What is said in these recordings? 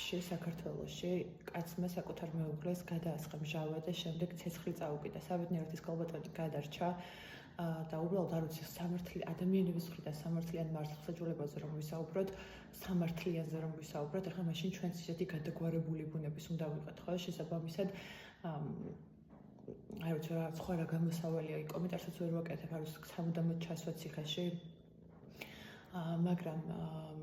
ეტაპში საქართველოში კაცმა საკუთარ მეუღლეს გადაასხა მჟავა და შემდეგ ცეცხლი წაუკიდა. საბედნიეროდ ის ქალბატონი გადარჩა და უბრალოდ არ ვიცი ადამიანების მხრიდან სამართლიან მართლმსაჯულებაზე რომ ვისაუბროთ, სამართლიანზე რომ ვისაუბროთ, ახლა მაშინ ჩვენც ისეთი გადაგვარებული ბუნების უნდა ვიყოთ, ხო? შესაბამისად არ ვიცი რა სხვა რა გამოსავალია, კომენტარსაც ვერ ვაკეთებ, არ ვიცი სამუდამოდ ჩასვათ ციხეში. მაგრამ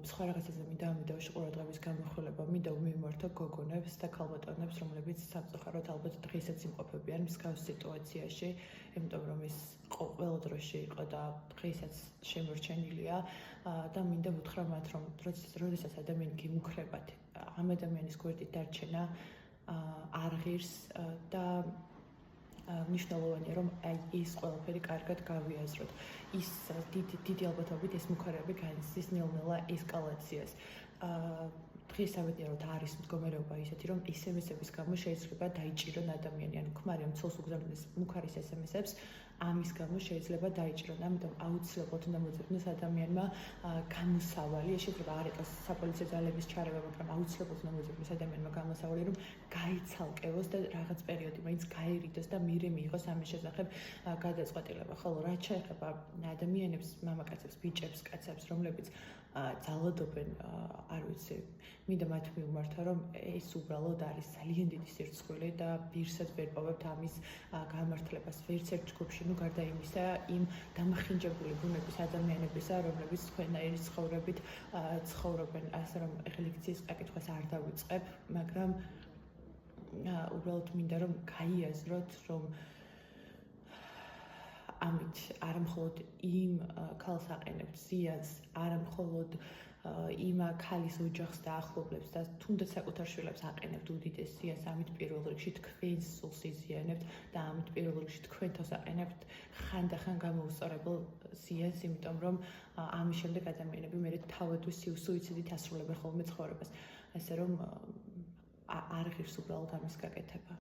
სხვა რაღაცაზე მინდა ამიდაოში ყურადღების გამახვილება, მინდა ვმივმართო გოგონებს და ქალბატონებს, რომლებიც სამწუხაროდ ალბათ დღესაც იმყოფებიან მსგავს სიტუაციაში, იმიტომ რომ ის ყველა დროში იყო და დღესაც შემორჩენილია და მინდა ვუთხრა მათ, რომ როდესაც ადამიანი გიმუქრებათ, ამ ადამიანის გვერდით დარჩენა არ ღირს და მნიშვნელოვანია რომ ის ყველაფერი კარგად გავიაზროთ. ის დიდი ალბათობით ეს მუქარები განიცდის ნელ-ნელა ესკალაციას. დღეს სამედიეროდ არის მდგომარეობა ისეთი, რომ SMS-ების გამო შეიძლება დაიჭირონ ადამიანი, ანუ ქმარი ამ ცოლს უგზავნეს მუქარის SMS-ებს, ამის გამო შეიძლება დაიჭირონ. ამიტომ აუცილებლად უნდა მოძებნოს ადამიანმა გამოსავალი, შეიძლება არ იყოს საპოლიციო ძალების ჩარევა, მაგრამ აუცილებლად უნდა მოძებნოს ადამიანმა გამოსავალი, რომ გაიცალკევოს და რაღაც პერიოდი მაინც გაერიდოს და მერე მიიღოს ამის შესახებ გადაწყვეტილება. ხოლო რაც შეეხება ადამიანებს, მამაკაცებს, ბიჭებს, კაცებს, რომლებიც ძალადობენ, არ ვიცი, მინდა მათ მივმართა, რომ ეს უბრალოდ არის ძალიან დიდი სირცხვილი და ვირსაც ვერ პოვებთ ამის გამართლებას ვერც ერთ ჯგუფში, ნუ გარდა იმისა, იმ დამახინჯებული ბუნების ადამიანებისა, რომლებიც თქვენაირი ცხოვრებით ცხოვრობენ, ასე რომ ელექციის წაკითხვას არ დავიწყებ, მაგრამ უბრალოდ მინდა რომ გაიაზროთ, რომ ამით არა მხოლოდ იმ ქალს აყენებთ ზიანს, არა მხოლოდ იმ ქალის ოჯახს და ახლობლებს და თუნდაც საკუთარ შვილებს აყენებთ უდიდეს ზიანს, ამით პირველ რიგში თქვენს სულს იზიანებთ და ამით პირველ რიგში თქვენ თავს აყენებთ ხანდახან გამოუსწორებელ ზიანს, იმიტომ რომ ამის შემდეგ ადამიანები მერე თავადვე სუიციდით ასრულებენ ხოლმე ცხოვრებას. ასე რომ არ ღირს უბრალოდ ამის გაკეთება.